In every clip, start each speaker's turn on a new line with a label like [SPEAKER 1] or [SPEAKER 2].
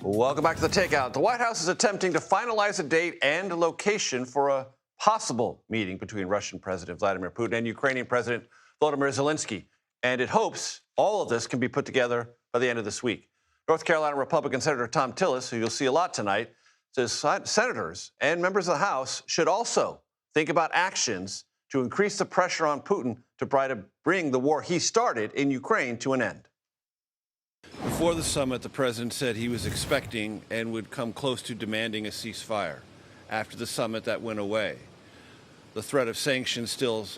[SPEAKER 1] Welcome back to the Takeout. The White House is attempting to finalize a date and a location for a possible meeting between Russian President Vladimir Putin and Ukrainian President Volodymyr Zelenskyy. And it hopes all of this can be put together by the end of this week. North Carolina Republican Senator Thom Tillis, who you'll see a lot tonight, says senators and members of the House should also think about actions to increase the pressure on Putin to try to bring the war he started in Ukraine to an end.
[SPEAKER 2] Before the summit, the president said he was expecting and would come close to demanding a ceasefire. After the summit, that went away. The threat of sanctions still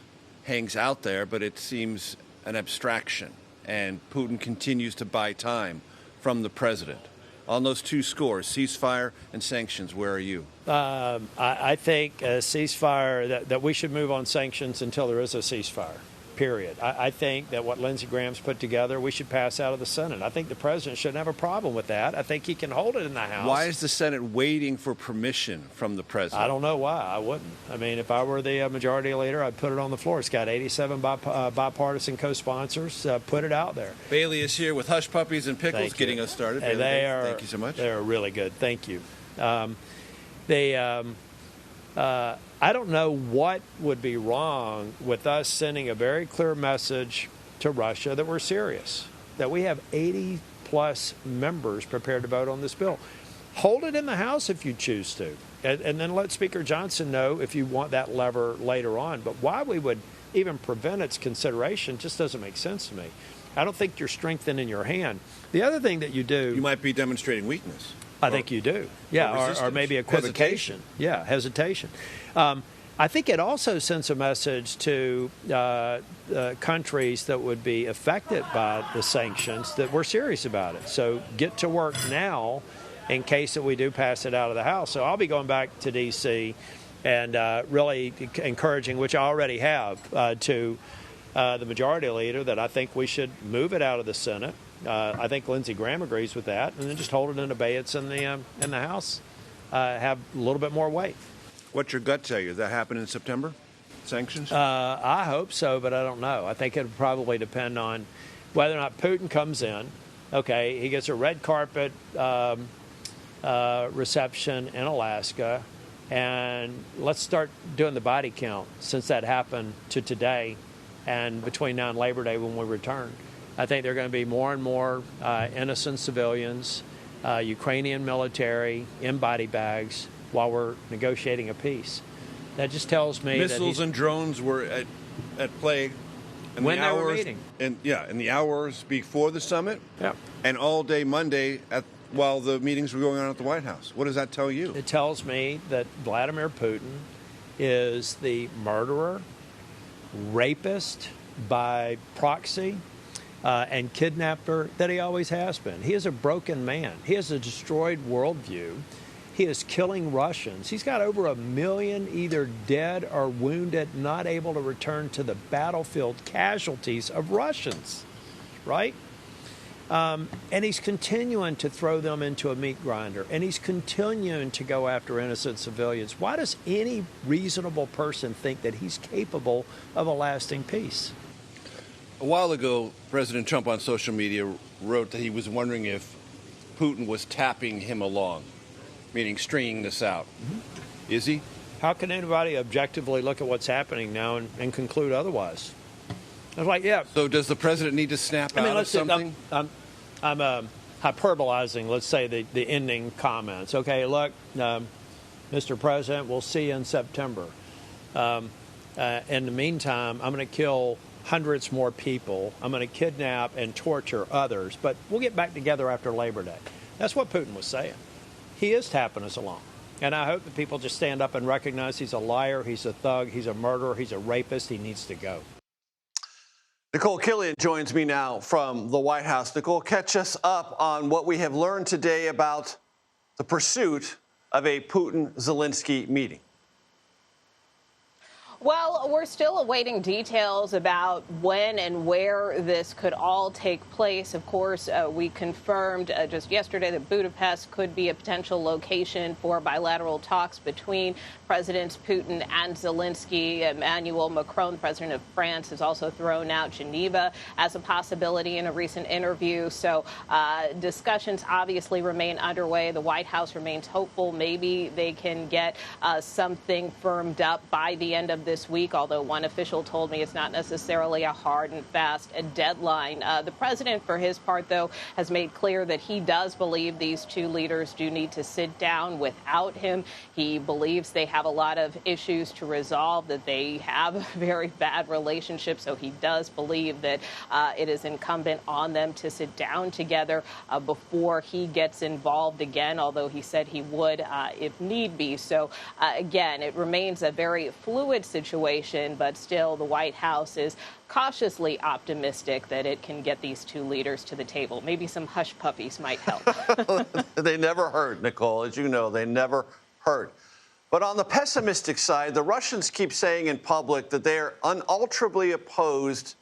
[SPEAKER 2] hangs out there, but it seems an abstraction, and Putin continues to buy time from the president. On those two scores, ceasefire and sanctions, where are you?
[SPEAKER 3] I think a ceasefire, that we should move on sanctions until there is a ceasefire, period. I think that what Lindsey Graham's put together, we should pass out of the Senate. I think the president shouldn't have a problem with that. I think he can hold it in the House.
[SPEAKER 2] Why is the Senate waiting for permission from the president?
[SPEAKER 3] I don't know why. I wouldn't. I mean, if I were the majority leader, I'd put it on the floor. It's got 87 bipartisan co-sponsors. Put it out there.
[SPEAKER 2] Bailey is here with Hush Puppies and Pickles getting us started.
[SPEAKER 3] And
[SPEAKER 2] thank you so much.
[SPEAKER 3] They're really good. Thank you. I don't know what would be wrong with us sending a very clear message to Russia that we're serious, that we have 80-plus members prepared to vote on this bill. Hold it in the House if you choose to, and then let Speaker Johnson know if you want that lever later on. But why we would even prevent its consideration just doesn't make sense to me. I don't think you're strengthening your hand. The other thing that you do...
[SPEAKER 2] You might be demonstrating weakness.
[SPEAKER 3] I think you do. Yeah, or maybe equivocation. Yeah, hesitation. I think it also sends a message to countries that would be affected by the sanctions that we're serious about it. So get to work now in case that we do pass it out of the House. So I'll be going back to D.C. and really encouraging, which I already have, to the majority leader that I think we should move it out of the Senate. I think Lindsey Graham agrees with that, and then just hold it in abeyance in the House, have a little bit more weight.
[SPEAKER 2] What's your gut tell you? Does that happen in September? Sanctions?
[SPEAKER 3] I hope so, but I don't know. I think it would probably depend on whether or not Putin comes in. Okay, he gets a red carpet reception in Alaska, and let's start doing the body count since that happened to today and between now and Labor Day when we return. I think there are going to be more and more innocent civilians, Ukrainian military in body bags while we're negotiating a peace. That just tells me
[SPEAKER 2] missiles and drones were at play in
[SPEAKER 3] when
[SPEAKER 2] the
[SPEAKER 3] they
[SPEAKER 2] hours,
[SPEAKER 3] were meeting.
[SPEAKER 2] In the hours before the summit,
[SPEAKER 3] yeah,
[SPEAKER 2] and all day Monday while the meetings were going on at the White House. What does that tell you?
[SPEAKER 3] It tells me that Vladimir Putin is the murderer, rapist by proxy, and kidnapper that he always has been. He is a broken man. He has a destroyed worldview. He is killing Russians. He's got over 1 million either dead or wounded, not able to return to the battlefield casualties of Russians, right? And he's continuing to throw them into a meat grinder, and he's continuing to go after innocent civilians. Why does any reasonable person think that he's capable of a lasting peace?
[SPEAKER 2] A while ago, President Trump on social media wrote that he was wondering if Putin was tapping him along, meaning stringing this out. Mm-hmm. Is he?
[SPEAKER 3] How can anybody objectively look at what's happening now and conclude otherwise? I was like, yeah.
[SPEAKER 2] So does the president need to snap out of something?
[SPEAKER 3] I'm hyperbolizing, let's say, the ending comments. Okay, look, Mr. President, we'll see you in September. In the meantime, I'm going to kill hundreds more people. I'm going to kidnap and torture others, but we'll get back together after Labor Day. That's what Putin was saying. He is tapping us along. And I hope that people just stand up and recognize he's a liar, he's a thug, he's a murderer, he's a rapist, he needs to go.
[SPEAKER 1] Nikole Killion joins me now from the White House. Nikole, catch us up on what we have learned today about the pursuit of a Putin-Zelenskyy meeting.
[SPEAKER 4] Well, we're still awaiting details about when and where this could all take place. Of course, we confirmed just yesterday that Budapest could be a potential location for bilateral talks between Presidents Putin and Zelenskyy. Emmanuel Macron, the president of France, has also thrown out Geneva as a possibility in a recent interview. So discussions obviously remain underway. The White House remains hopeful. Maybe they can get something firmed up by the end of this week, although one official told me it's not necessarily a hard and fast deadline. The president, for his part, though, has made clear that he does believe these two leaders do need to sit down without him. He believes they have a lot of issues to resolve, that they have a very bad relationship. So he does believe that it is incumbent on them to sit down together before he gets involved again, although he said he would if need be. So again, it remains a very fluid situation, but still the White House is cautiously optimistic that it can get these two leaders to the table. Maybe some hush puppies might help.
[SPEAKER 1] They never hurt, Nikole. As you know, they never hurt. But on the pessimistic side, the Russians keep saying in public that they are unalterably opposed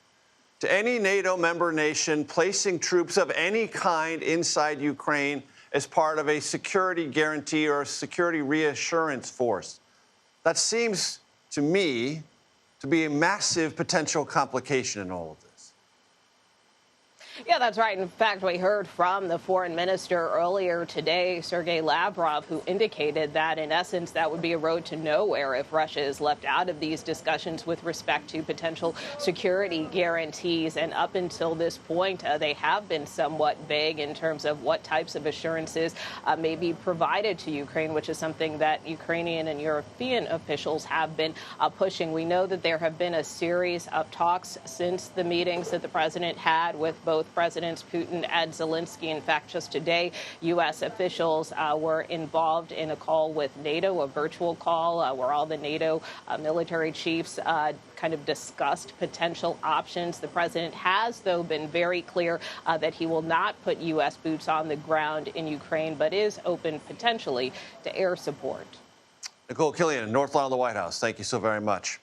[SPEAKER 1] to any NATO member nation placing troops of any kind inside Ukraine as part of a security guarantee or a security reassurance force. That seems to me to be a massive potential complication in all of this.
[SPEAKER 4] Yeah, that's right. In fact, we heard from the foreign minister earlier today, Sergei Lavrov, who indicated that, in essence, that would be a road to nowhere if Russia is left out of these discussions with respect to potential security guarantees. And up until this point, they have been somewhat vague in terms of what types of assurances may be provided to Ukraine, which is something that Ukrainian and European officials have been pushing. We know that there have been a series of talks since the meetings that the president had with both Presidents Putin and Zelenskyy. In fact, just today, U.S. officials were involved in a call with NATO, a virtual call where all the NATO military chiefs kind of discussed potential options. The president has, though, been very clear that he will not put U.S. boots on the ground in Ukraine, but is open potentially to air support.
[SPEAKER 1] Nikole Killion, North Lawn of the White House, thank you so very much.